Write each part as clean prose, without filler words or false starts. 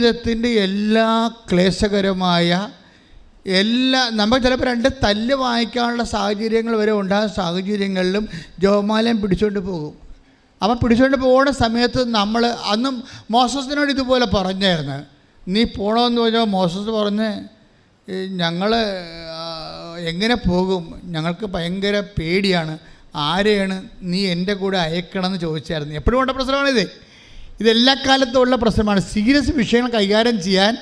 ജീവിതത്തിൻ്റെ എല്ലാ ക്ലേശകരമായ നമ്മൾ ചിലപ്പോൾ 2 തല്ല് വാങ്ങിക്കാനുള്ള സാഹചര്യങ്ങൾ വരെ ഉണ്ടാകുന്ന സാഹചര്യങ്ങളിലും ജപമാലയും പിടിച്ചുകൊണ്ട് പോകും. അപ്പം പിടിച്ചുകൊണ്ട് പോകുന്ന സമയത്ത് നമ്മൾ അന്നും മോസസിനോട് ഇതുപോലെ പറഞ്ഞായിരുന്നു, നീ പോകണമെന്ന് പറഞ്ഞാൽ മോസസ് പറഞ്ഞ് ഞങ്ങൾ എങ്ങനെ പോകും, ഞങ്ങൾക്ക് ഭയങ്കര പേടിയാണ്, ആരെയാണ് നീ എൻ്റെ കൂടെ അയക്കണമെന്ന് ചോദിച്ചായിരുന്നു. എപ്പോഴും ഉള്ള പ്രശ്നമാണിത്. ഇതെല്ലാ കാലത്തും ഉള്ള പ്രശ്നമാണ്. സീരിയസ് വിഷയങ്ങൾ കൈകാര്യം ചെയ്യാൻ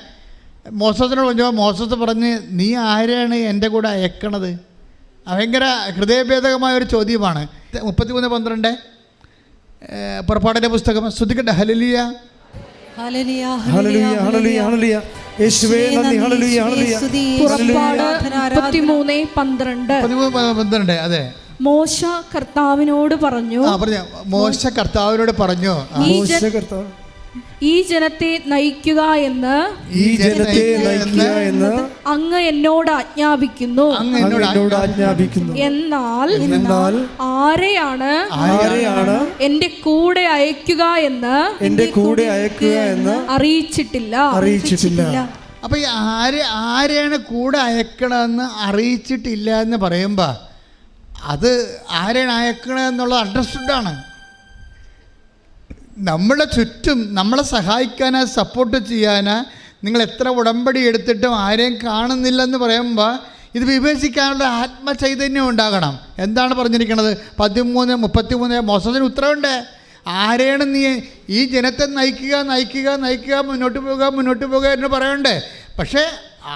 മോസസിനോട് പറഞ്ഞപ്പോൾ മോസസ് പറഞ്ഞ് നീ ആരെയാണ് എൻ്റെ കൂടെ അയക്കണത്? ഭയങ്കര ഹൃദയഭേദകമായ ഒരു ചോദ്യമാണ്. 33:12 പുറപ്പാടിൻ്റെ പുസ്തകം. ശ്രദ്ധിക്കട്ടെ. ഹല്ലേലൂയ ഹല്ലേലൂയ ഹല്ലേലൂയ ഹല്ലേലൂയ ഹല്ലേലൂയ യേശുവേ നന്ദി. ഹല്ലേലൂയ ഹല്ലേലൂയ. പുറപ്പാട് 33:12. അതെ. മോശ കർത്താവിനോട് പറഞ്ഞു. മോശ കർത്താവിനോട് പറഞ്ഞു, ഈ ജനത്തെ നയിക്കുക എന്ന് അങ്ങ് എന്നോട് ആജ്ഞാപിക്കുന്നു. എന്നാൽ ആരെയാണ് എന്റെ കൂടെ അയക്കുക എന്ന് അറിയിച്ചിട്ടില്ല. അപ്പൊ ഈ ആരെയാണ് കൂടെ അയക്കണമെന്ന് അറിയിച്ചിട്ടില്ല എന്ന് പറയുമ്പോ അത് ആരെയാണ് അയക്കണമെന്നുള്ളത് അണ്ടർസ്റ്റുഡാണ്. നമ്മളെ ചുറ്റും നമ്മളെ സഹായിക്കാനാ സപ്പോർട്ട് ചെയ്യാനാ നിങ്ങൾ എത്ര ഉടമ്പടി എടുത്തിട്ടും ആരെയും കാണുന്നില്ലെന്ന് പറയുമ്പോൾ ഇത് വിഭജിക്കാനുള്ള ആത്മചൈതന്യം ഉണ്ടാകണം. എന്താണ് പറഞ്ഞിരിക്കുന്നത്? 13:33 മോസസിന് ഉത്തരവുണ്ട്. ആരെയാണ് നീ ഈ ജനത്തെ നയിക്കുക മുന്നോട്ട് പോകുക എന്ന് പറയണ്ടേ? പക്ഷേ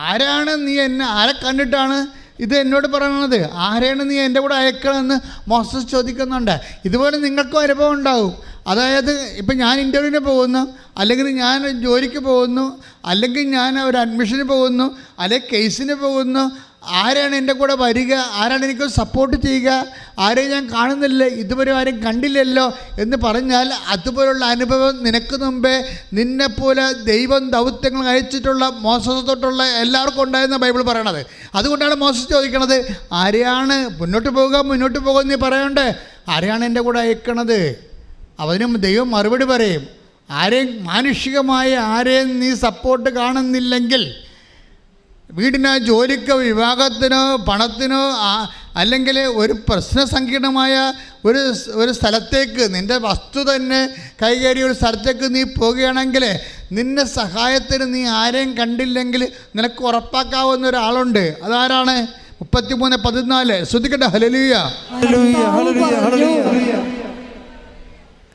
ആരാണ് നീ ആരെ കണ്ടിട്ടാണ് ഇത് എന്നോട് പറയണത്? ആരെയാണ് നീ എൻ്റെ കൂടെ അയക്കണമെന്ന് മോസസ് ചോദിക്കുന്നുണ്ട്. ഇതുപോലെ നിങ്ങൾക്കും അനുഭവം ഉണ്ടാവും. അതായത് ഇപ്പം ഞാൻ ഇൻ്റർവ്യൂവിന് പോകുന്നു, അല്ലെങ്കിൽ ഞാൻ ജോലിക്ക് പോകുന്നു, അല്ലെങ്കിൽ ഞാൻ ഒരു അഡ്മിഷന് പോകുന്നു, അല്ലെങ്കിൽ കേസിന് പോകുന്നു. ആരാണ് എൻ്റെ കൂടെ വരിക? ആരാണ് എനിക്ക് സപ്പോർട്ട് ചെയ്യുക? ആരെയും ഞാൻ കാണുന്നില്ല, ഇതുവരെ ആരും കണ്ടില്ലല്ലോ എന്ന് പറഞ്ഞാൽ അതുപോലുള്ള അനുഭവം നിനക്ക് മുമ്പേ നിന്നെപ്പോലെ ദൈവം ദൗത്യങ്ങൾ അയച്ചിട്ടുള്ള മോസസ് തൊട്ടുള്ള എല്ലാവർക്കും ഉണ്ടായെന്ന് ബൈബിൾ പറയണത്. അതുകൊണ്ടാണ് മോസസ് ചോദിക്കണത്, ആരെയാണ് മുന്നോട്ട് പോകുക നീ പറയണ്ടേ? ആരെയാണ് എൻ്റെ കൂടെ അയക്കണത്? അതിനും ദൈവം മറുപടി പറയും. ആരെയും മാനുഷികമായ ആരെയും നീ സപ്പോർട്ട് കാണുന്നില്ലെങ്കിൽ, വീടിനോ ജോലിക്കോ വിവാഹത്തിനോ പണത്തിനോ അല്ലെങ്കിൽ ഒരു പ്രശ്നസങ്കീർണമായ ഒരു സ്ഥലത്തേക്ക്, നിൻ്റെ വസ്തു തന്നെ കൈകാര്യം ഒരു സ്ഥലത്തേക്ക് നീ പോവുകയാണെങ്കിൽ നിന്നെ സഹായത്തിന് നീ ആരെയും കണ്ടില്ലെങ്കിൽ നിനക്ക് ഉറപ്പാക്കാവുന്ന ഒരാളുണ്ട്. അതാരാണ്? 33:14 ശ്രദ്ധിക്കട്ടെ. ഹല്ലേലൂയ.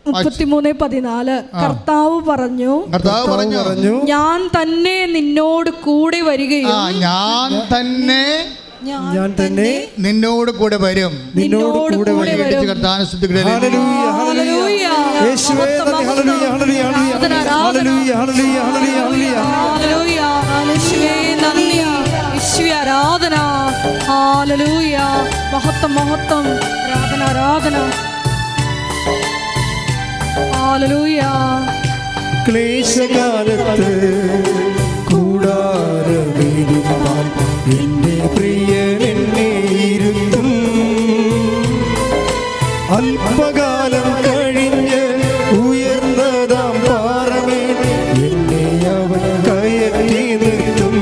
33:14 കർത്താവ് പറഞ്ഞു, ഞാൻ തന്നെ നിന്നോട് കൂടെ വരികയും ഞാൻ തന്നെ നിന്നോട് കൂടെ വരും. ആരാധന. ഹല്ലേലൂയ. മഹത്വം ആരാധന. ഹല്ലേലൂയ. ക്ലേശകാലത്ത് കൂടാരമേരിപ്പാൻ എന്റെ പ്രിയൻ എന്നെ ഇരുത്തും. അല്പകാലം കഴിഞ്ഞ് ഉയർന്നതാം പാറമേൽ എന്നെ അവൻ കയറ്റി നിർത്തും.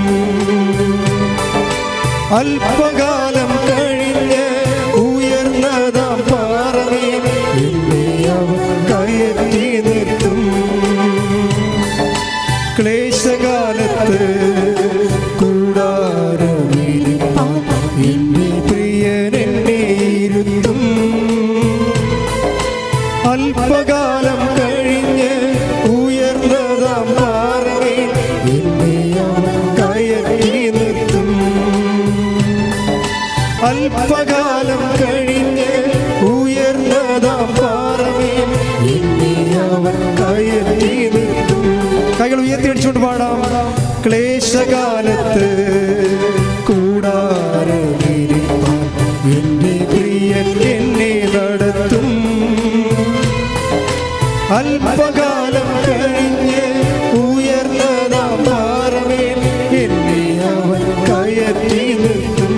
അല്പകാലം കഴിഞ്ഞ് ഉയർന്നതാം പാറമേൽ എന്നെ അവൻ കയറ്റി നിർത്തും. ക്ലേശകാലത്ത് കൂടാരമേരിപ്പാൻ എന്റെ പ്രിയൻ എന്നെ ഇരുത്തും. അല്പകാലം കഴിഞ്ഞ് ഉയർന്നതാം പാറമേൽ എന്നെ അവൻ കയറ്റി നിർത്തും. അല്പകാലം കഴിഞ്ഞ് ഉയർന്നതാം പാറമേൽ എന്നെ അവൻ കയറ്റി നിർത്തും. കൈകൾ ഉയർത്തി അടിച്ചുകൊണ്ട് പാടാം. ക്ലേശകാലത്ത് കൂടാരമേരിപ്പാൻ എന്റെ പ്രിയൻ എന്നെ നടത്തും. അല്പകാലം കഴിഞ്ഞ് ഉയർന്നതാം പാറമേൽ എന്നെ അവൻ കയറ്റി നിർത്തും.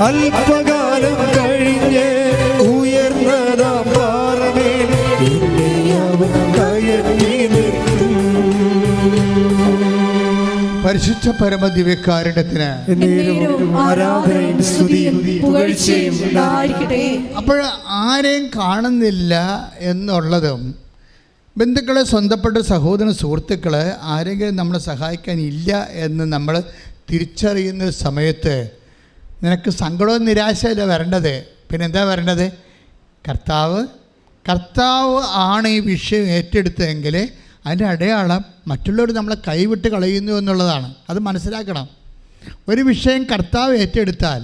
അല്പകാലം കഴിഞ്ഞ് ഉയർന്നതാം പാറമേൽ എന്നെ അവൻ കയറ്റി നിർത്തും. പരിശുദ്ധ പരമദിവ്യകാരുണ്യത്തിന് എന്നേരവും ആരാധനയും സ്തുതിയും പുകഴ്ചയും ഉണ്ടായിരിക്കട്ടെ. അപ്പോൾ ആരെയും കാണുന്നില്ല എന്നുള്ളതും ബന്ധുക്കളെ, സ്വന്തപ്പെട്ട സഹോദര സുഹൃത്തുക്കളെ ആരെങ്കിലും നമ്മളെ സഹായിക്കാനില്ല എന്ന് നമ്മൾ തിരിച്ചറിയുന്ന സമയത്ത് നിനക്ക് സങ്കടവും നിരാശയല്ല വരേണ്ടത്. പിന്നെ എന്താ വരേണ്ടത്? കർത്താവ് ആണ് ഈ വിഷയം ഏറ്റെടുത്തതെങ്കിൽ അതിൻ്റെ അടയാളം മറ്റുള്ളവർ നമ്മളെ കൈവിട്ട് കളയുന്നു എന്നുള്ളതാണ്. അത് മനസ്സിലാക്കണം. ഒരു വിഷയം കർത്താവ് ഏറ്റെടുത്താൽ,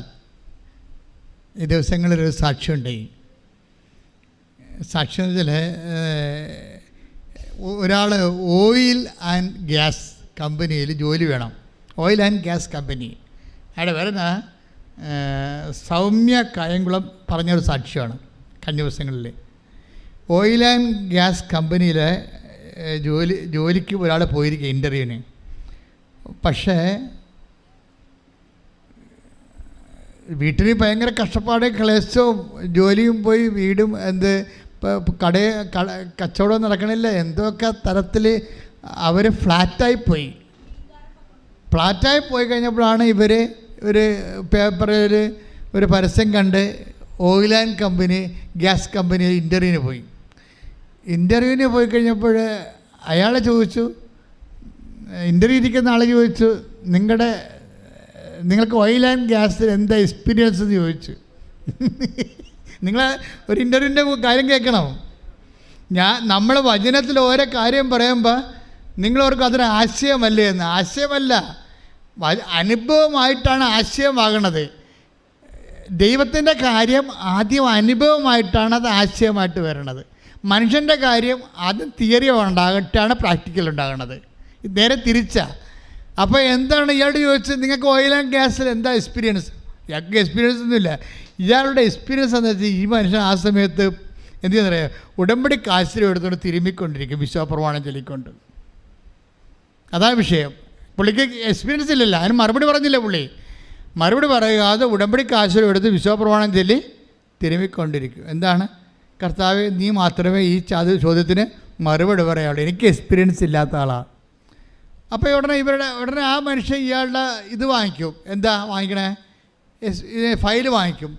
ഈ ദിവസങ്ങളിലൊരു സാക്ഷ്യമുണ്ട്. സാക്ഷ്യം വെച്ചാൽ ഒരാൾ ഓയിൽ ആൻഡ് ഗ്യാസ് കമ്പനിയിൽ ജോലി വേണം. Oil and gas company. അവിടെ വരുന്ന സൗമ്യ കായംകുളം പറഞ്ഞൊരു സാക്ഷ്യമാണ് കഴിഞ്ഞ ദിവസങ്ങളിൽ. ഓയിൽ ആൻഡ് ഗ്യാസ് കമ്പനിയിലെ ജോലിക്ക് ഒരാൾ പോയിരിക്കുക ഇൻ്റർവ്യൂവിന്. പക്ഷേ വീട്ടിൽ ഭയങ്കര കഷ്ടപ്പാട്, ക്ലേശവും, ജോലിയും പോയി, വീടും കച്ചവടം നടക്കണില്ല, എന്തൊക്കെ തരത്തിൽ അവർ ഫ്ലാറ്റായി പോയി കഴിഞ്ഞപ്പോഴാണ് ഇവർ ഒരു പേപ്പറിൽ ഒരു പരസ്യം കണ്ട് oil and company, gas company ഇൻ്റർവ്യൂവിന് പോയി കഴിഞ്ഞപ്പോൾ അയാളെ ചോദിച്ചു, ഇൻ്റർവ്യൂ ഇരിക്കുന്ന ആൾ ചോദിച്ചു, നിങ്ങൾക്ക് ഓയിൽ ആൻഡ് ഗ്യാസിൽ എന്താ എക്സ്പീരിയൻസ് എന്ന് ചോദിച്ചു. നിങ്ങൾ ഒരു ഇൻ്റർവ്യൂവിൻ്റെ കാര്യം കേൾക്കണം. നമ്മൾ വചനത്തിൽ ഓരോ കാര്യം പറയുമ്പോൾ നിങ്ങളവർക്ക് അതൊരു ആശയമല്ലേ എന്ന്. ആശയമല്ല, അനുഭവമായിട്ടാണ് ആശയമാകണത്. ദൈവത്തിൻ്റെ കാര്യം ആദ്യം അനുഭവമായിട്ടാണ് അത് ആശയമായിട്ട് വരണത്. മനുഷ്യൻ്റെ കാര്യം ആദ്യം തിയറി ഉണ്ടാകട്ടാണ് പ്രാക്ടിക്കൽ ഉണ്ടാകണത്. നേരെ തിരിച്ചാണ്. അപ്പോൾ എന്താണ് ഇയാളോട് ചോദിച്ചത്, നിങ്ങൾക്ക് ഓയിൽ ആൻഡ് ഗ്യാസിൽ എന്താ എക്സ്പീരിയൻസ്? ഇയാൾക്ക് എക്സ്പീരിയൻസ് ഒന്നുമില്ല. ഇയാളുടെ എക്സ്പീരിയൻസ് എന്താ വെച്ചാൽ, ഈ മനുഷ്യൻ ആ സമയത്ത് എന്ത് ചെയ്യുന്നറിയാം, ഉടമ്പടി കാശിലും എടുത്തുകൊണ്ട് തിരുമ്മിക്കൊണ്ടിരിക്കും, വിശ്വാസപ്രമാണം ചൊല്ലിക്കൊണ്ട്. അതാണ് വിഷയം. പുള്ളിക്ക് എക്സ്പീരിയൻസ് ഇല്ലല്ലോ, അതിന് മറുപടി പറഞ്ഞില്ല. പുള്ളി മറുപടി പറയാതെ ഉടമ്പടി കാശിലും എടുത്ത് വിശ്വാസപ്രമാണം ചൊല്ലി തിരുമ്മിക്കൊണ്ടിരിക്കും. എന്താണ്? കർത്താവേ, നീ മാത്രമേ ഈ ചോദ്യത്തിന് മറുപടി പറയാവുള്ളൂ, എനിക്ക് എക്സ്പീരിയൻസ് ഇല്ലാത്ത ആളാണ്. അപ്പോൾ ഉടനെ ആ മനുഷ്യൻ ഇയാളുടെ ഇത് വാങ്ങിക്കും. എന്താ വാങ്ങിക്കണേ? ഫയൽ വാങ്ങിക്കും.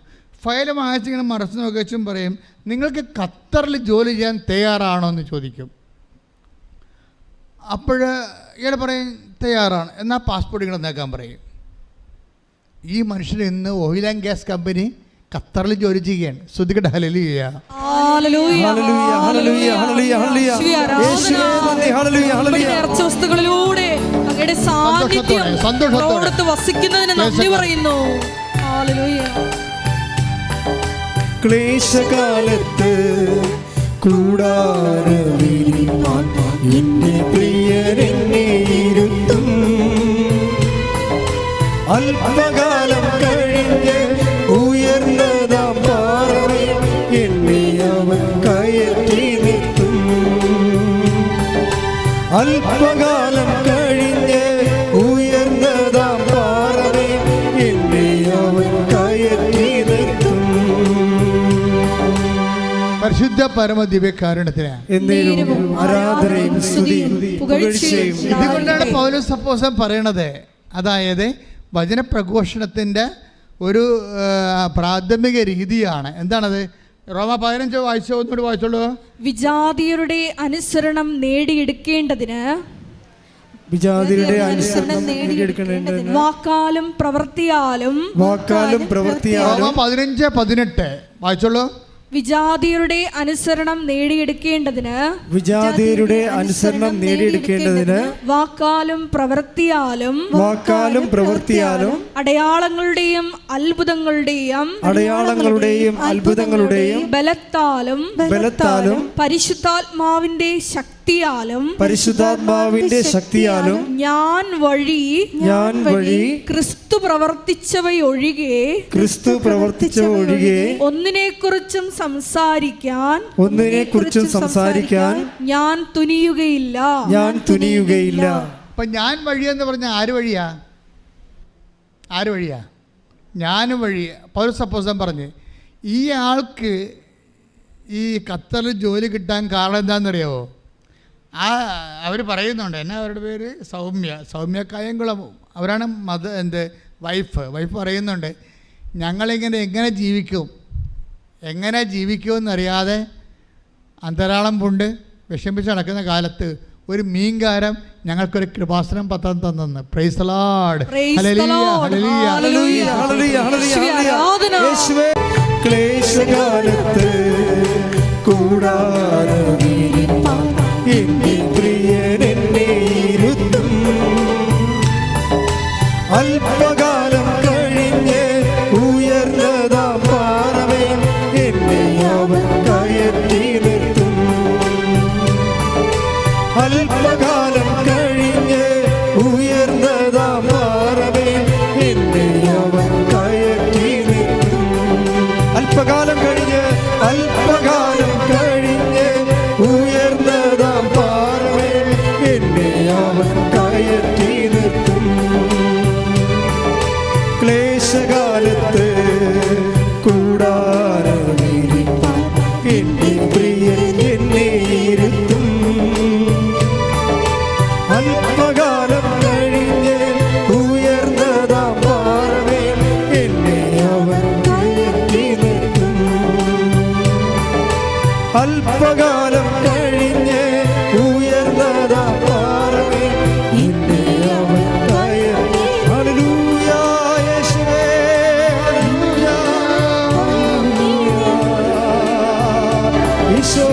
ഫയൽ വാങ്ങിച്ചിങ്ങനെ മറച്ചു നോക്കിച്ചും പറയും, നിങ്ങൾക്ക് ഖത്തറിൽ ജോലി ചെയ്യാൻ തയ്യാറാണോ എന്ന് ചോദിക്കും. അപ്പോൾ ഇയാൾ പറയും തയ്യാറാണ്, എന്നാൽ പാസ്പോർട്ട് ഇങ്ങനെ നേക്കാൻ പറയും. ഈ മനുഷ്യൻ ഇന്ന് ഓയിൽ ആൻഡ് ഗ്യാസ് കമ്പനി ഖത്തറിൽ ജോലി ചെയ്യുകയാണ്. ശ്രദ്ധിക്കട്ടെ. ഹല്ലേലൂയ. വസ്തുക്കളിലൂടെ അങ്ങയുടെ സാന്നിധ്യം വസിക്കുന്നതിന് നന്ദി പറയുന്നു. ക്ലേശകാലത്ത് കൂടാരവിരിപ്പാൻ എന്റെ പ്രിയരെന്നെ ഇരുത്തും. അല്പകാലം കഴിഞ്ഞ് ഉയർന്നതാം പാറമേൽ എന്നെ അവൻ കയറ്റി നിർത്തും. അല്പകാലം കഴിഞ്ഞ് ഉയർന്നതാം പാറമേൽ എന്നെ അവൻ കയറ്റി നിർത്തും. പരിശുദ്ധ പരമദിവ്യകാരുണ്യത്തിന് ആരാധനയും സ്തുതിയും പുകഴ്ചയും. ഇതുകൊണ്ടാണ് പൗലോസ് അപ്പോസ്തലൻ പറയണത്, അതായത് വചനപ്രഘോഷണത്തിൻ്റെ ഒരു പ്രാഥമിക രീതിയാണ്. എന്താണത്? റോമ 15 വായിച്ചോ, ഒന്നുകൂടി വായിച്ചോളൂ. വിജാതിയരുടെ അനുസരണം നേടിയെടുക്കേണ്ടതിന് വാക്കാലും പ്രവൃത്തിയാലും. റോമ 15:18 വായിച്ചോളൂ. വിജാതിയരുടെ അനുസരണം നേടിയെടുക്കേണ്ടതിന് വാക്കാലും പ്രവൃത്തിയാലും അടയാളങ്ങളുടെയും അത്ഭുതങ്ങളുടെയും ബലത്താലും പരിശുദ്ധാത്മാവിന്റെ ശക്തിയാലും ഞാൻ വഴി ക്രിസ്തു പ്രവർത്തിച്ചവയൊഴികെ ഒന്നിനെക്കുറിച്ചും സംസാരിക്കാൻ ഞാൻ തുനിയുകയില്ല. അപ്പൊ ഞാൻ വഴിയെന്ന് പറഞ്ഞ ആര് വഴിയാ? ഞാനും വഴി. പൗലോസ് അപ്പോസ്തലൻ പറഞ്ഞ്, ഈ ആൾക്ക് ഈ ഖത്തറിൽ ജോലി കിട്ടാൻ കാരണം എന്താണെന്നറിയാമോ? അവർ പറയുന്നുണ്ട്, എന്നാ അവരുടെ പേര്, സൗമ്യ കായംകുളം, അവരാണ് വൈഫ് പറയുന്നുണ്ട്, ഞങ്ങളിങ്ങനെ എങ്ങനെ ജീവിക്കുമെന്നറിയാതെ അന്തരാളം പൂണ്ട് വിഷമിച്ച് നടക്കുന്ന കാലത്ത് ഒരു മീൻകാരം ഞങ്ങൾക്കൊരു കൃപാസനം പത്രം തന്നെന്ന്. Praise the Lord. ഹല്ലേലൂയ ഹല്ലേലൂയ ഹല്ലേലൂയ. യേശുവേ, ക്ലേശകാലത്ത് കൂടാരവിരിപ്പാൻ എന്റെ പ്രിയൻ എന്നെ ഇരുത്തും. അല്പകാലം കഴിഞ്ഞ് ഉയർന്നതാം പാറമേൽ എന്നെ അവൻ കയറ്റി നിർത്തും. അല്പകാലം കഴിഞ്ഞ് ഉയർന്നതാം പാറമേൽ എന്നെ അവൻ കയറ്റി നിർത്തും. അല്പകാലം കഴിഞ്ഞ് ഉയർന്നതാം പാറമേൽ എന്നെ അവൻ കയറ്റി നിർത്തും. ക്ലേശകാലത്ത് കൂടാരവിരിപ്പാൻ എന്റെ പ്രിയൻ എന്നെ ഇരുത്തും. അല്പകാലം കഴിഞ്ഞ് ഉയർന്നതാം പാറമേൽ എന്നെ അവൻ കയറ്റി നിർത്തും. അല്പകാലം കഴിഞ്ഞ് ഉയർന്നതാം പാറമേൽ എന്നെ അവൻ കയറ്റി. ഹല്ലേലൂയ യേശുവേ, ഹല്ലേലൂയ ഈശോ.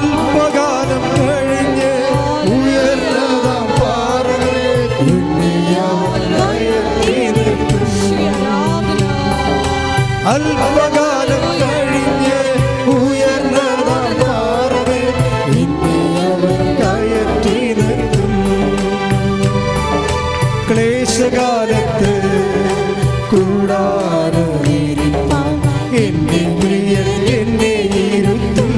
അല്പകാലം കഴിഞ്ഞ് ഉയർന്നതാം പാറമേൽ എന്നെ അവൻ കയറ്റി നിർത്തും. അല്പകാലം കഴിഞ്ഞ് ഉയർന്നതാം പാറമേൽ എന്നെ അവൻ കയറ്റി നിർത്തും. ക്ലേശകാലത്ത് കൂടാരവിരിപ്പാൻ എന്റെ പ്രിയൻ എന്നെ ഇരുത്തും.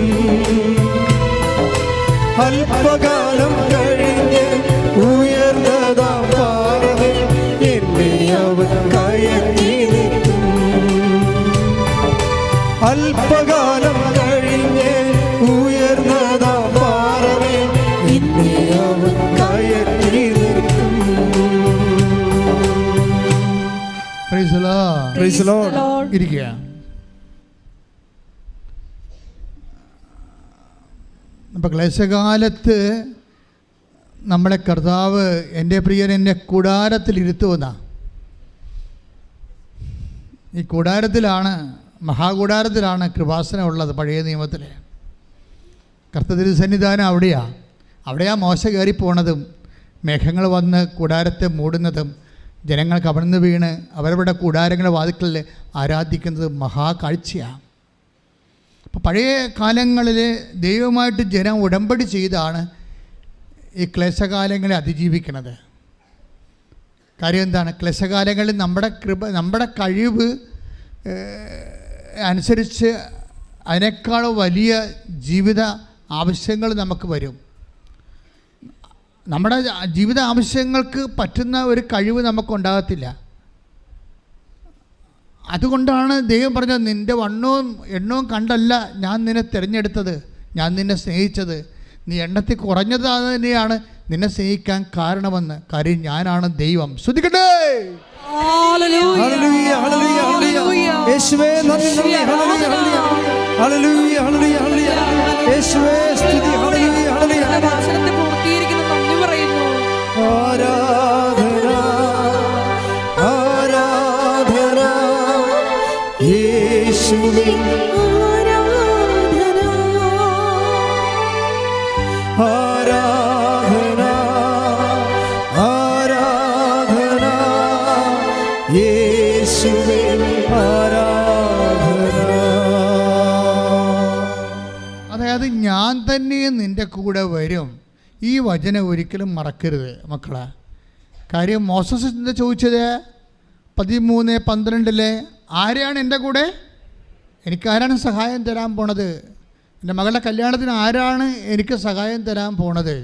അല്പകാലം കഴിഞ്ഞ് ഉയർന്നതാം പാറമേൽ എന്നെ അവൻ കയറ്റി നിർത്തും. അല്പകാലം കഴിഞ്ഞ് ഉയർന്നതാം പാറമേൽ എന്നെ അവൻ കയറ്റി നിർത്തും. Price the Lord. Price the Lord. ഇരിക്കുക. അപ്പം ക്ലേശകാലത്ത് നമ്മളെ കർത്താവ് എൻ്റെ പ്രിയൻ എന്നെ കൂടാരത്തിലിരുത്തുമെന്നാണ്. ഈ കൂടാരത്തിലാണ്, മഹാകൂടാരത്തിലാണ് കൃപാസനം ഉള്ളത്. പഴയ നിയമത്തിൽ കർത്തൃ സന്നിധാനം അവിടെയാണ് മോശ കയറി പോണതും മേഘങ്ങൾ വന്ന് കൂടാരത്തെ മൂടുന്നതും ജനങ്ങൾ കവർന്നു വീണ് അവരവരുടെ കൂടാരങ്ങളുടെ വാതിൽക്കൽ ആരാധിക്കുന്നത് മഹാകാഴ്ചയാണ്. അപ്പോൾ പഴയ കാലങ്ങളിൽ ദൈവമായിട്ട് ജനം ഉടമ്പടി ചെയ്താണ് ഈ ക്ലേശകാലങ്ങളെ അതിജീവിക്കുന്നത്. കാര്യം എന്താണ്? ക്ലേശകാലങ്ങളിൽ നമ്മുടെ കഴിവ് അനുസരിച്ച് അതിനേക്കാൾ വലിയ ജീവിത ആവശ്യങ്ങൾ നമുക്ക് വരും. നമ്മുടെ ജീവിത ആവശ്യങ്ങൾക്ക് പറ്റുന്ന ഒരു കഴിവ് നമുക്കുണ്ടാകത്തില്ല. അതുകൊണ്ടാണ് ദൈവം പറഞ്ഞത്, നിൻ്റെ വണ്ണവും എണ്ണവും കണ്ടല്ല ഞാൻ നിന്നെ തിരഞ്ഞെടുത്തത്, ഞാൻ നിന്നെ സ്നേഹിച്ചത്, നീ എണ്ണത്തിൽ കുറഞ്ഞത് തന്നെയാണ് നിന്നെ സ്നേഹിക്കാൻ കാരണമെന്ന്. കാര്യം ഞാനാണ് ദൈവം. ശ്രദ്ധിക്കട്ടെ. ഹല്ലേലൂയ ഹല്ലേലൂയ ഹല്ലേലൂയ. യേശുവേ നന്ദി നന്ദി. ഹല്ലേലൂയ ഹല്ലേലൂയ ഹല്ലേലൂയ ഹല്ലേലൂയ. യേശുവേ സ്തുതി. ഹല്ലേലൂയ ഹല്ലേലൂയ. വചനത്തെ പൂർത്തീകരിക്കുന്ന നന്ദി പറയുന്നു. ആരാധന ആരാധന യേശുവേ. ആരാധന ആരാധന യേശുവേ. ആരാധന. അതായത് ഞാൻ തന്നെ നിൻ്റെ കൂടെ വരും. ഈ വചനം ഒരിക്കലും മറക്കരുത് മക്കളെ. കാര്യം മോസസ് എന്താ ചോദിച്ചത്? 13:12 ആരെയാണ് എൻ്റെ കൂടെ? എനിക്കാരാണ് സഹായം തരാൻ പോണത്? എൻ്റെ മകളുടെ കല്യാണത്തിന് ആരാണ് എനിക്ക് സഹായം തരാൻ പോണത്?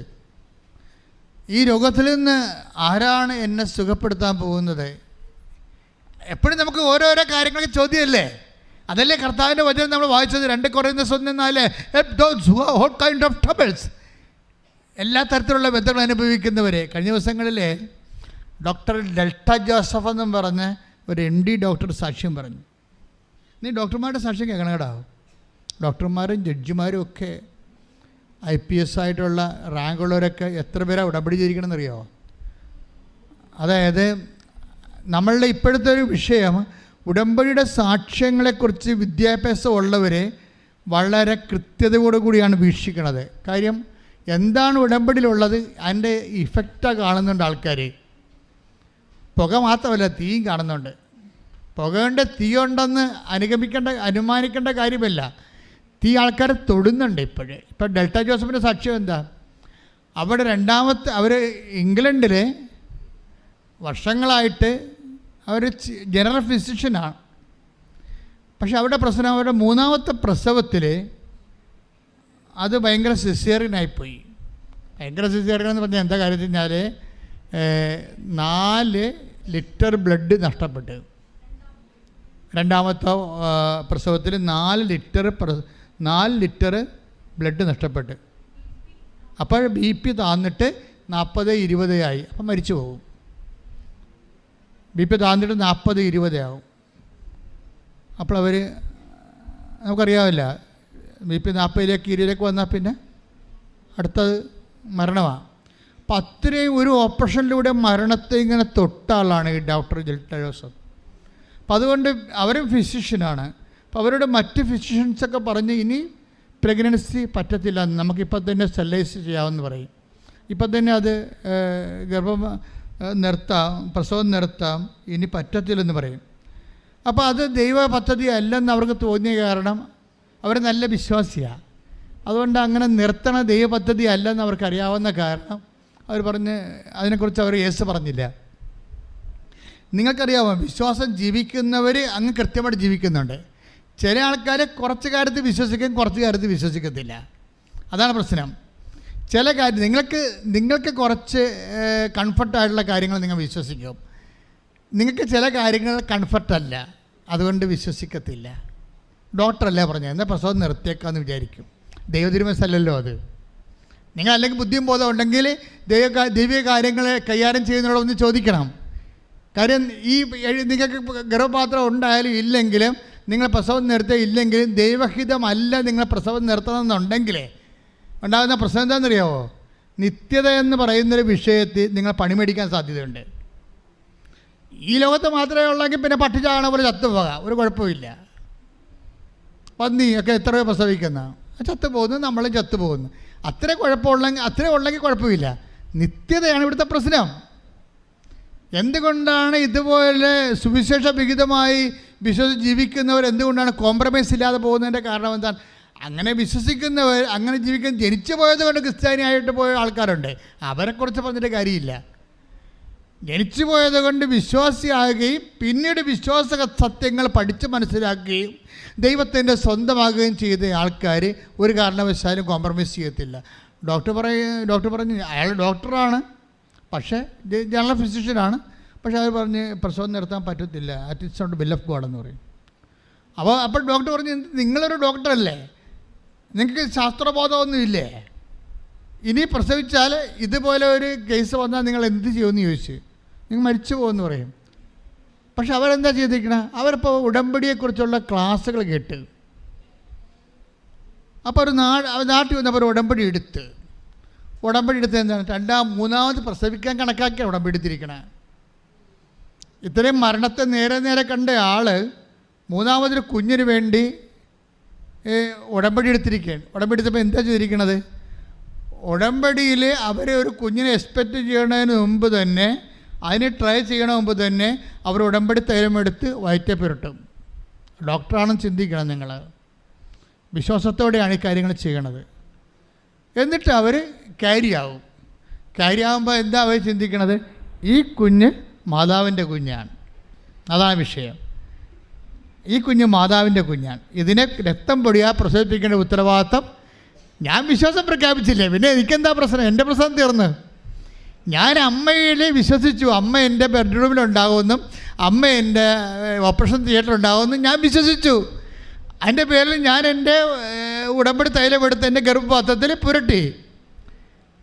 ഈ രോഗത്തിൽ നിന്ന് ആരാണ് എന്നെ സുഖപ്പെടുത്താൻ പോകുന്നത്? എപ്പോഴും നമുക്ക് ഓരോരോ കാര്യങ്ങൾക്ക് ചോദ്യമല്ലേ? അതല്ലേ കർത്താവിൻ്റെ വചനം നമ്മൾ വായിച്ചത് 2 Corinthians 1:4 all kind of troubles. എല്ലാ തരത്തിലുള്ള ബന്ധങ്ങൾ അനുഭവിക്കുന്നവരെ. കഴിഞ്ഞ ദിവസങ്ങളിൽ ഡോക്ടർ ഡെൽറ്റ ജോസഫ് എന്നും പറഞ്ഞ് ഒരു MD ഡോക്ടർ സാക്ഷ്യം പറഞ്ഞു. നീ ഡോക്ടർമാരുടെ സാക്ഷ്യം കേൾക്കണം കേട്ടോ. ഡോക്ടർമാരും ജഡ്ജിമാരും ഒക്കെ IPS ആയിട്ടുള്ള റാങ്കുള്ളവരൊക്കെ എത്ര പേരാണ് ഉടമ്പടി ചെയ്തിരിക്കണമെന്നറിയോ? അതായത് നമ്മളുടെ ഇപ്പോഴത്തെ ഒരു വിഷയം ഉടമ്പടിയുടെ സാക്ഷ്യങ്ങളെക്കുറിച്ച് വിദ്യാഭ്യാസം ഉള്ളവരെ വളരെ കൃത്യതയോടുകൂടിയാണ് വീക്ഷിക്കുന്നത്. കാര്യം എന്താണ് ഉടമ്പടിയിലുള്ളത്, അതിൻ്റെ ഇഫക്റ്റാണ് കാണുന്നുണ്ട് ആൾക്കാർ. പുക മാത്രമല്ല, തീയും കാണുന്നുണ്ട്. പുകയുടെ തീയുണ്ടെന്ന് അനുമാനിക്കേണ്ട കാര്യമല്ല. തീ ആൾക്കാരെ തൊടുന്നുണ്ട്. ഇപ്പോൾ ഡെൽറ്റ ജോസഫിൻ്റെ സാക്ഷ്യം എന്താ? അവിടെ അവർ ഇംഗ്ലണ്ടിൽ വർഷങ്ങളായിട്ട് അവർ ജനറൽ ഫിസിഷ്യനാണ്. പക്ഷെ അവരുടെ പ്രശ്നം, അവരുടെ 3ാമത്തെ പ്രസവത്തിൽ അത് ഭയങ്കര സിസേറിയനായിപ്പോയി. ഭയങ്കര സിസേറിയൻ എന്ന് പറഞ്ഞാൽ എന്താ കാര്യം കഴിഞ്ഞാൽ 4 ലിറ്റർ ബ്ലഡ് നഷ്ടപ്പെട്ടു. 2ാമത്തെ പ്രസവത്തിൽ 4 ലിറ്റർ ബ്ലഡ് നഷ്ടപ്പെട്ട്. അപ്പോൾ BP താന്നിട്ട് 40-20 ആയി. അപ്പം മരിച്ചു പോകും. BP താന്നിട്ട് 40-20 ആവും. അപ്പോൾ അവർ നമുക്കറിയാവില്ല, BP 40-20 വന്നാൽ പിന്നെ അടുത്തത് മരണമാണ്. അപ്പം അത്രയും ഒരു ഓപ്പറേഷനിലൂടെ മരണത്തെ ഇങ്ങനെ തൊട്ട ആളാണ് ഈ ഡോക്ടർ ഡെൽറ്റ ജോസഫ്. അപ്പം അതുകൊണ്ട് അവരും ഫിസിഷ്യനാണ്. അപ്പോൾ അവരുടെ മറ്റ് ഫിസിഷ്യൻസൊക്കെ പറഞ്ഞ് ഇനി പ്രഗ്നൻസി പറ്റത്തില്ല, നമുക്കിപ്പോൾ തന്നെ സ്റ്റെറിലൈസ് ചെയ്യാമെന്ന് പറയും. ഇപ്പം തന്നെ അത് ഗർഭം നിർത്താം, പ്രസവം നിർത്താം, ഇനി പറ്റത്തില്ലെന്ന് പറയും. അപ്പോൾ അത് ദൈവ പദ്ധതി അല്ലെന്ന് അവർക്ക് തോന്നിയ കാരണം അവർ നല്ല വിശ്വാസിയാണ്. അതുകൊണ്ട് അങ്ങനെ നിർത്തണ ദൈവ പദ്ധതി അല്ലെന്ന് അവർക്കറിയാവുന്ന കാരണം അവർ പറഞ്ഞ് അതിനെക്കുറിച്ച് അവർ യേശു പറഞ്ഞില്ല. നിങ്ങൾക്കറിയാമോ, വിശ്വാസം ജീവിക്കുന്നവർ അങ്ങ് കൃത്യമായിട്ട് ജീവിക്കുന്നുണ്ട്. ചില ആൾക്കാർ കുറച്ച് കാര്യത്തിൽ വിശ്വസിക്കും, കുറച്ച് കാര്യത്തിൽ വിശ്വസിക്കത്തില്ല. അതാണ് പ്രശ്നം. ചില കാര്യം നിങ്ങൾക്ക് കുറച്ച് കംഫർട്ടായിട്ടുള്ള കാര്യങ്ങൾ നിങ്ങൾ വിശ്വസിക്കും. നിങ്ങൾക്ക് ചില കാര്യങ്ങൾ കംഫർട്ടല്ല, അതുകൊണ്ട് വിശ്വസിക്കത്തില്ല. ഡോക്ടറല്ലേ പറഞ്ഞത്, എന്നാൽ പ്രസവം നിർത്തിയേക്കാമെന്ന് വിചാരിക്കും. ദൈവതിരുമനസ്സല്ലല്ലോ അത്. നിങ്ങൾ അല്ലെങ്കിൽ ബുദ്ധിയും ബോധം ഉണ്ടെങ്കിൽ ദൈവിക കാര്യങ്ങളെ കൈകാര്യം ചെയ്യുന്നതിനോടൊന്ന് ചോദിക്കണം. കാര്യം ഈ നിങ്ങൾക്ക് ഗർഭപാത്രം ഉണ്ടായാലും ഇല്ലെങ്കിലും നിങ്ങൾ പ്രസവം നിർത്തിയില്ലെങ്കിലും ദൈവഹിതമല്ല നിങ്ങൾ പ്രസവം നിർത്തണമെന്നുണ്ടെങ്കിൽ ഉണ്ടാകുന്ന പ്രശ്നം എന്താണെന്നറിയാമോ? നിത്യത എന്ന് പറയുന്നൊരു വിഷയത്തിൽ നിങ്ങൾ പണിമേടിക്കാൻ സാധ്യതയുണ്ട്. ഈ ലോകത്ത് മാത്രമേ ഉള്ളെങ്കിൽ പിന്നെ പട്ടിച്ചാകണ പോലെ ചത്തുപോകാം, ഒരു കുഴപ്പമില്ല. പന്നി ഒക്കെ എത്രയോ പ്രസവിക്കുന്ന ചത്തുപോകുന്നു, നമ്മളും ചത്തുപോകുന്നു. അത്ര ഉള്ളെങ്കിൽ കുഴപ്പമില്ല. നിത്യതയാണ് ഇവിടുത്തെ പ്രശ്നം. എന്തുകൊണ്ടാണ് ഇതുപോലെ സുവിശേഷ വിഹിതമായി വിശ്വസിച്ച് ജീവിക്കുന്നവർ എന്തുകൊണ്ടാണ് കോംപ്രമൈസ് ഇല്ലാതെ പോകുന്നതിൻ്റെ കാരണം എന്താണ്? അങ്ങനെ വിശ്വസിക്കുന്നവർ, അങ്ങനെ ജീവിക്കാൻ ജനിച്ചു പോയത് കൊണ്ട് ക്രിസ്ത്യാനിയായിട്ട് പോയ ആൾക്കാരുണ്ട്. അവരെക്കുറിച്ച് പറഞ്ഞിട്ട് കാര്യമില്ല. ജനിച്ചു പോയത് കൊണ്ട് വിശ്വാസിയാകുകയും പിന്നീട് വിശ്വാസ സത്യങ്ങൾ പഠിച്ച് മനസ്സിലാക്കുകയും ദൈവത്തിൻ്റെ സ്വന്തമാകുകയും ചെയ്ത ആൾക്കാർ ഒരു കാരണവശാലും കോംപ്രമൈസ് ചെയ്യത്തില്ല. ഡോക്ടർ പറഞ്ഞു അയാൾ ഡോക്ടറാണ്, പക്ഷേ ജനറൽ ഫിസിഷ്യനാണ്, പക്ഷേ അവർ പറഞ്ഞ് പ്രസവം നിർത്താൻ പറ്റത്തില്ല, it's not will of God എന്ന് പറയും. അപ്പോൾ ഡോക്ടർ പറഞ്ഞു, നിങ്ങളൊരു ഡോക്ടറല്ലേ, നിങ്ങൾക്ക് ശാസ്ത്രബോധമൊന്നുമില്ലേ? ഇനി പ്രസവിച്ചാൽ ഇതുപോലെ ഒരു കേസ് വന്നാൽ നിങ്ങൾ എന്ത് ചെയ്യുമെന്ന് ചോദിച്ചു. നിങ്ങൾ മരിച്ചു പോകുമെന്ന് പറയും. പക്ഷെ അവരെന്താ ചെയ്തിരിക്കണം? അവരിപ്പോൾ ഉടമ്പടിയെക്കുറിച്ചുള്ള ക്ലാസ്സുകൾ കേട്ട്, അപ്പോൾ ഒരു നാട്ടിൽ വന്നപ്പോൾ ഒരു ഉടമ്പടി എടുത്ത് എന്താണ് 2-3 പ്രസവിക്കാൻ കണക്കാക്കിയാണ് ഉടമ്പടി എടുത്തിരിക്കണേ. ഇത്രയും മരണത്തെ നേരെ കണ്ട ആൾ 3ാമതൊരു കുഞ്ഞിന് വേണ്ടി ഉടമ്പടി എടുത്തിരിക്കുകയാണ്. ഉടമ്പടി എടുത്തപ്പോൾ എന്താ ചെയ്തിരിക്കണത്? ഉടമ്പടിയിൽ അവരെ ഒരു കുഞ്ഞിനെ എക്സ്പെക്റ്റ് ചെയ്യണതിന് മുമ്പ് തന്നെ, അതിന് ട്രൈ ചെയ്യണ മുമ്പ് തന്നെ അവർ ഉടമ്പടി തൈലമെടുത്ത് വയറ്റെ പുരട്ടും. ഡോക്ടറാണെന്ന് ചിന്തിക്കണം നിങ്ങൾ. വിശ്വാസത്തോടെയാണ് ഈ കാര്യങ്ങൾ ചെയ്യണത്. എന്നിട്ട് അവർ ക്യാരി ആകുമ്പോൾ എന്താ അവർ ചിന്തിക്കണത്? ഈ കുഞ്ഞ് മാതാവിൻ്റെ കുഞ്ഞാണ്. അതാണ് വിഷയം. ഈ കുഞ്ഞ് മാതാവിൻ്റെ കുഞ്ഞാണ്. ഇതിനെ രക്തം പൊടിയാ പ്രസവിപ്പിക്കേണ്ട ഉത്തരവാദിത്തം ഞാൻ വിശ്വാസം പ്രഖ്യാപിച്ചില്ലേ, പിന്നെ എനിക്കെന്താ പ്രശ്നം? എൻ്റെ പ്രശ്നം തീർന്ന്. ഞാൻ അമ്മയിൽ വിശ്വസിച്ചു. അമ്മ എൻ്റെ ബെഡ്റൂമിലുണ്ടാകുമെന്നും അമ്മ എൻ്റെ ഓപ്പറേഷൻ തിയേറ്ററിലുണ്ടാകുമെന്നും ഞാൻ വിശ്വസിച്ചു. അതിൻ്റെ പേരിൽ ഞാൻ എൻ്റെ ഉടമ്പടി തൈലമെടുത്ത് എൻ്റെ ഗർഭപാത്രത്തിൽ പുരട്ടി.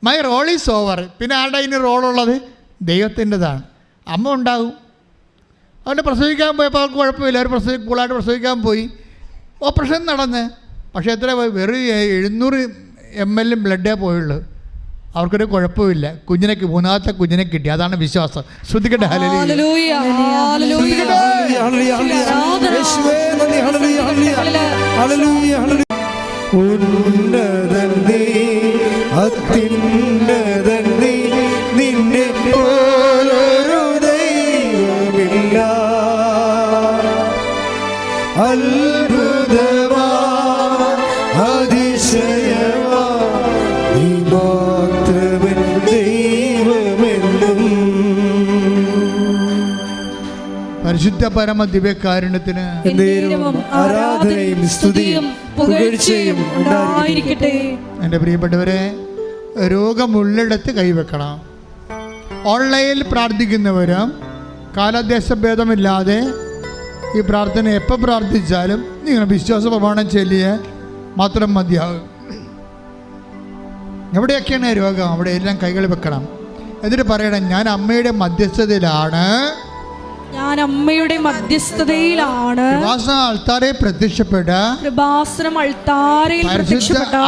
My role is over. പിന്നെ ആരുടെ അതിന് റോളുള്ളത്? ദൈവത്തിൻ്റെതാണ്. അമ്മ ഉണ്ടാകും. അവൻ്റെ പ്രസവിക്കാൻ പോയപ്പോൾ അവർക്ക് കുഴപ്പമില്ല, അവർ കൂളായിട്ട് പ്രസവിക്കാൻ പോയി. ഓപ്പറേഷൻ നടന്ന്. പക്ഷേ എത്ര വെറും 700 ml ബ്ലഡേ പോയുള്ളൂ. അവർക്കൊരു കുഴപ്പമില്ല. കുഞ്ഞിനെ, മൂന്നാമത്തെ കുഞ്ഞിനെ കിട്ടി. അതാണ് വിശ്വാസം. ശ്രദ്ധിക്കട്ടെ. നിന്നെ പോലൊരു ദൈവമില്ല, അത്ഭുതമാ അതിശയമാ നീ മാത്രമേ ദൈവമെന്നും. പരിശുദ്ധ പരമ ദിവ്യകാരുണ്യത്തിന് ആരാധനയും സ്തുതിയും പുകഴ്ചയും ഉണ്ടായിരിക്കട്ടെ. എൻ്റെ പ്രിയപ്പെട്ടവരെ, രോഗമുള്ളിടത്ത് കൈവെക്കണം. ഓൺലൈനിൽ പ്രാർത്ഥിക്കുന്നവരും കാലദേശഭേദമില്ലാതെ ഈ പ്രാർത്ഥന എപ്പോൾ പ്രാർത്ഥിച്ചാലും നിങ്ങൾ വിശ്വാസ പ്രമാണം ചൊല്ലിയ മാത്രം മതിയാകും. എവിടെയൊക്കെയാണ് രോഗം, അവിടെ എല്ലാം കൈകൾ വെക്കണം. എന്നിട്ട് പറയണം, ഞാൻ അമ്മയുടെ മധ്യസ്ഥതയിലാണ്, ഞാൻ അമ്മയുടെ മധ്യസ്ഥതയിലാണ്. കൃപാസനം അൾത്താരയിൽ പ്രത്യക്ഷപ്പെട്ട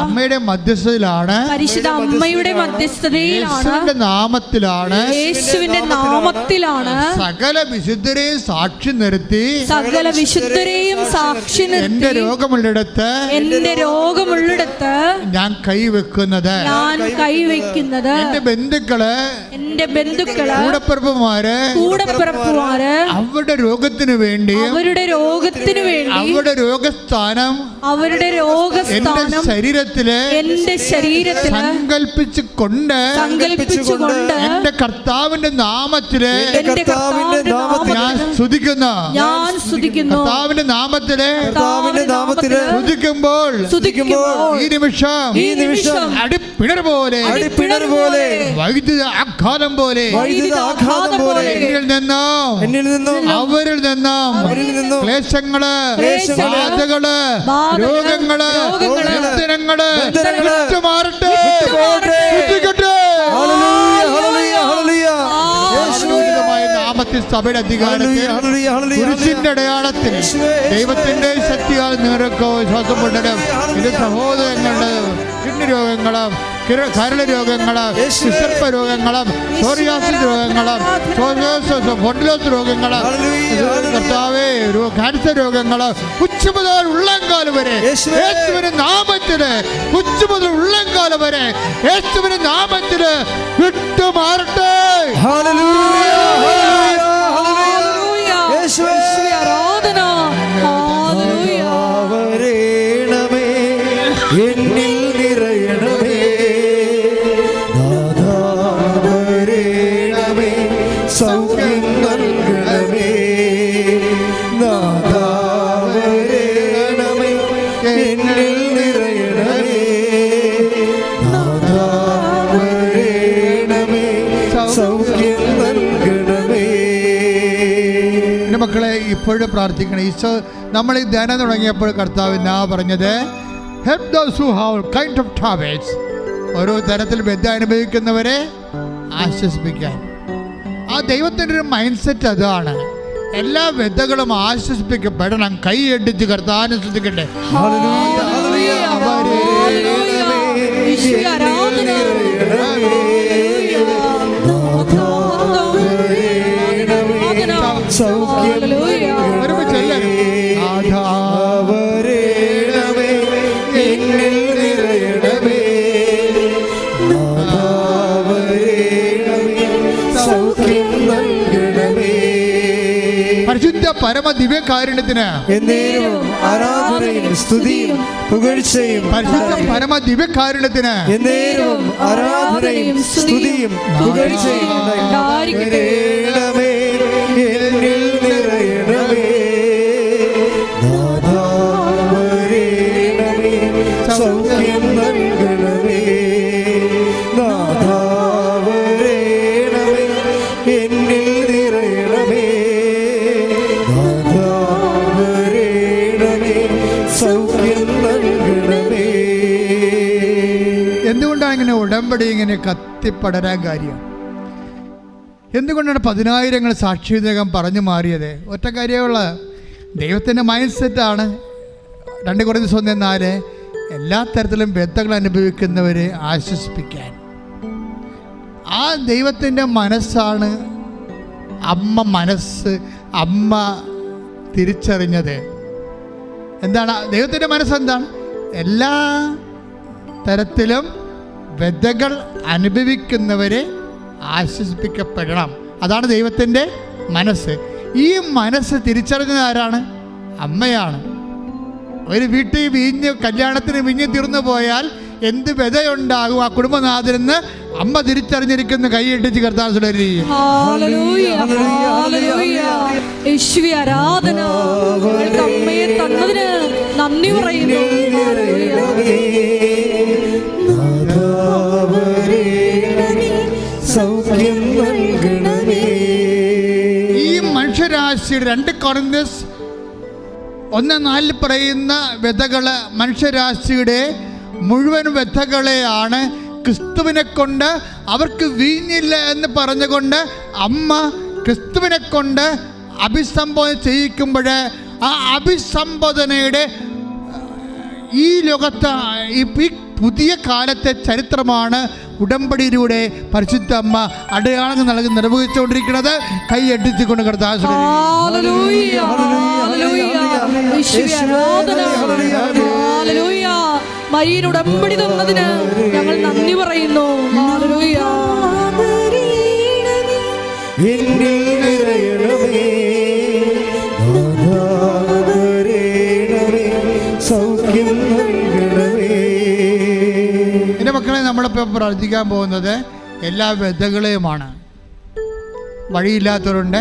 അമ്മയുടെ മധ്യസ്ഥതയിലാണ്, പരിശുദ്ധ അമ്മയുടെ മധ്യസ്ഥതയിലാണ്, യേശുവിന്റെ നാമത്തിലാണ് സകല വിശുദ്ധരെയും സാക്ഷി നിർത്തി എന്റെ രോഗമുള്ളിടത്ത് ഞാൻ കൈവെക്കുന്നത്. എന്റെ ബന്ധുക്കള് കൂടപ്പിറപ്പുമാര് അവരുടെ രോഗത്തിന് വേണ്ടി അവരുടെ രോഗസ്ഥാനം എന്റെ ശരീരത്തില് സങ്കൽപ്പിച്ചുകൊണ്ട് എന്റെ കർത്താവിന്റെ നാമത്തില് ഞാൻ സ്തുതിക്കുന്നു. കർത്താവിന്റെ നാമത്തിലെ സ്തുതിക്കുമ്പോൾ ഈ നിമിഷം അടിപ്പിണർ പോലെ വൈദ്യുത ആഘാതം പോലെ എന്നിൽ നിന്നും അവരിൽ നിന്നും ക്ലേശങ്ങള്, ബാധകള്, രോഗങ്ങള്, ബന്ധനങ്ങള് വിട്ടുമാറട്ടെ. നാമത്തിൽ സഭയുടെ അധികാരത്തിൽ കുരിശിന്റെ അടയാളത്തിൽ ദൈവത്തിന്റെ ശക്തിയാൽ നിങ്ങൾക്ക് ശ്വാസം കൊണ്ടരും. ഇത് സഹോദരങ്ങളുടെ കിഡ്നി രോഗങ്ങളും കരള് രോഗങ്ങളും വിസർപ്പ രോഗങ്ങളും സോറിയാസിസ് രോഗങ്ങളും പൊണ്ടിലോസ് രോഗങ്ങളും കർത്താവേ ക്യാൻസർ രോഗങ്ങളും ഉച്ച മുതൽ ഉള്ളംകാലം വരെ യേശുവിന്റെ നാമത്തില് ഉച്ച മുതൽ ഉള്ളംകാലം വരെ യേശുവിന്റെ നാമത്തില് വിട്ടുമാറട്ടെ. എന്നിൽ നിറയണമേ, നാദാവരേണമേ, സൗഖ്യം നൽകണമേ, നാദാവരേണമേ, എന്നിൽ നിറയണമേ, നാദാവരേണമേ, സൗഖ്യം നൽകണമേ. എൻ്റെ മക്കളെ, ഇപ്പോഴും പ്രാർത്ഥിക്കണം. ഈശോ നമ്മൾ ഈ ധ്യാനം തുടങ്ങിയപ്പോൾ കർത്താവ് എന്നാ പറഞ്ഞത്? Help those who have kind of troubles. ഓരോ തരത്തിൽ ബന്ധ അനുഭവിക്കുന്നവരെ ആശ്വസിപ്പിക്കാൻ. ആ ദൈവത്തിൻ്റെ ഒരു മൈൻഡ് സെറ്റ് അതാണ്. എല്ലാ വ്യതകളും ആശ്വസിപ്പിക്കപ്പെടണം. കൈയടിച്ച് കർത്താവിനെ ശ്രദ്ധിക്കട്ടെ. പരിശുദ്ധ പരമ ദിവ്യകാരുണ്യത്തിന് എന്നേരവും ആരാധനയും സ്തുതിയും പുകഴ്ചയും. പരിശുദ്ധ പരമ ദിവ്യകാരുണ്യത്തിന് എന്നേരവും ആരാധനയും സ്തുതിയും പുകഴ്ചയും ഉണ്ടായിരിക്കട്ടെ. എന്നിൽ നിറയണമേ, നാദാവരേണമേ, സൗഖ്യം നൽകണമേ. ഉടമ്പടി ഇങ്ങനെ കത്തിപ്പടരാൻ കാര്യം എന്തുകൊണ്ടാണ് 10,000 സാക്ഷിതകം പറഞ്ഞു മാറിയത്? ഒറ്റ കാര്യമുള്ള ദൈവത്തിൻ്റെ മൈൻഡ് സെറ്റാണ്. 2 കൊരിന്ത്യർ 1:4 എല്ലാ തരത്തിലും ബന്ധങ്ങൾ അനുഭവിക്കുന്നവരെ ആശ്വസിപ്പിക്കാൻ. ആ ദൈവത്തിൻ്റെ മനസ്സാണ് അമ്മ തിരിച്ചറിഞ്ഞത്. എന്താണ് ദൈവത്തിൻ്റെ മനസ്സെന്താണ്? എല്ലാ തരത്തിലും വ്യതകൾ അനുഭവിക്കുന്നവരെ ആശ്വസിപ്പിക്കപ്പെടണം. അതാണ് ദൈവത്തിൻ്റെ മനസ്സ്. ഈ മനസ്സ് തിരിച്ചറിഞ്ഞത് ആരാണ്? അമ്മയാണ്. ഒരു വീട്ടിൽ കല്യാണത്തിന് വീഞ്ഞ് തീർന്നു പോയാൽ എന്ത് വ്യതയുണ്ടാകും ആ കുടുംബനാഥനെന്ന് അമ്മ തിരിച്ചറിഞ്ഞിരിക്കുന്ന കൈയിട്ടിച്ച് കർത്താവ് ആരാധന. അമ്മയെ തന്നതിന് നന്ദി പറയുന്നു. ഈ മനുഷ്യരാശിയുടെ 2 കൊരിന്ത്യർ 1:4 പറയുന്ന വ്യതകള് മനുഷ്യരാശിയുടെ മുഴുവൻ വ്യതകളെയാണ് ക്രിസ്തുവിനെ കൊണ്ട് അവർക്ക് വീഞ്ഞില്ല എന്ന് പറഞ്ഞുകൊണ്ട് അമ്മ ക്രിസ്തുവിനെ കൊണ്ട് അഭിസംബോധന ചെയ്യിക്കുമ്പോൾ ആ അഭിസംബോധനയുടെ ഈ ലോകത്ത് ഈ പുതിയ കാലത്തെ ചരിത്രമാണ് ഉടമ്പടിയിലൂടെ പരിശുദ്ധ അമ്മ അടയാളങ്ങൾ നൽകി നിർവഹിച്ചുകൊണ്ടിരിക്കുന്നത്. കൈയടിച്ചുകൊണ്ട് കർത്താവ് മരിയൻ ഉടമ്പടി തന്നതിന് ഞങ്ങൾ നന്ദി പറയുന്നു. എൻ്റെ മക്കളെ, നമ്മളിപ്പോൾ പ്രാർത്ഥിക്കാൻ പോകുന്നത് എല്ലാ വ്യതകളെയുമാണ്. വഴിയില്ലാത്തവരുണ്ട്,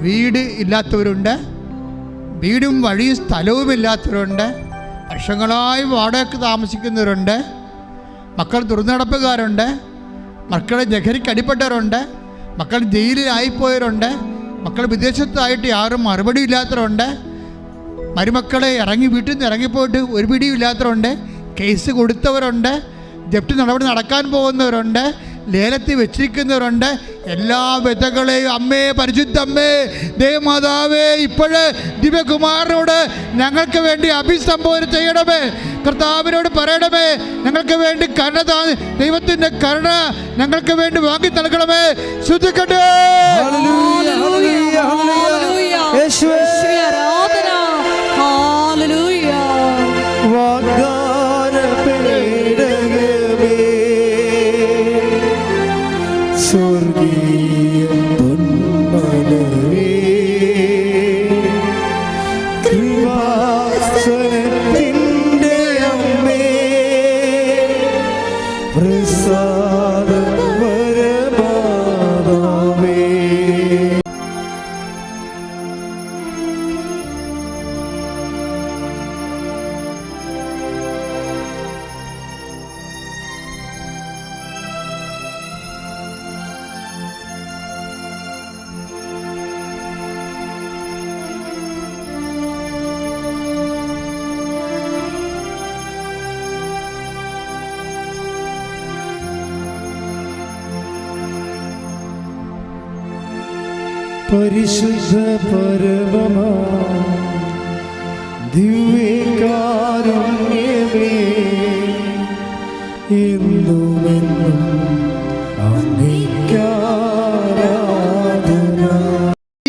വീട് ഇല്ലാത്തവരുണ്ട്, വീടും വഴിയും സ്ഥലവും ഇല്ലാത്തവരുണ്ട്, വർഷങ്ങളായി വാടകയ്ക്ക് താമസിക്കുന്നവരുണ്ട്, മക്കൾ ദുർനടപ്പുകാരുണ്ട്, മക്കളെ ലഹരിക്ക് അടിപ്പെട്ടവരുണ്ട്, മക്കൾ ജയിലിലായിപ്പോയവരുണ്ട്, മക്കൾ വിദേശത്തായിട്ട് ആരും മറുപടി ഇല്ലാത്തവരുണ്ട്, മരുമക്കളെ വീട്ടിൽ നിന്ന് ഇറങ്ങിപ്പോയിട്ട് ഒരു പിടിയും ഇല്ലാത്തവരുണ്ട്, കേസ് കൊടുത്തവരുണ്ട്, ജപ്തി നടപടി നടക്കാൻ പോകുന്നവരുണ്ട്, ലേലത്തിൽ വെച്ചിരിക്കുന്നവരുണ്ട്. എല്ലാ വ്യതകളെയും അമ്മേ, പരിശുദ്ധ അമ്മേ, ദേവമാതാവേ, ഇപ്പോഴ് ദിവ്യകുമാരനോട് ഞങ്ങൾക്ക് വേണ്ടി അഭിസംബോധന ചെയ്യണമേ. കർത്താവിനോട് പറയണമേ, ഞങ്ങൾക്ക് വേണ്ടി കരുണ ദൈവത്തിൻ്റെ കരുണ ഞങ്ങൾക്ക് വേണ്ടി വാങ്ങി നൽകണമേ. ശ്രദ്ധിക്കട്ടെ. പരിശുദ്ധ പരമമാ ദിവ്യകാരുണ്യമേ,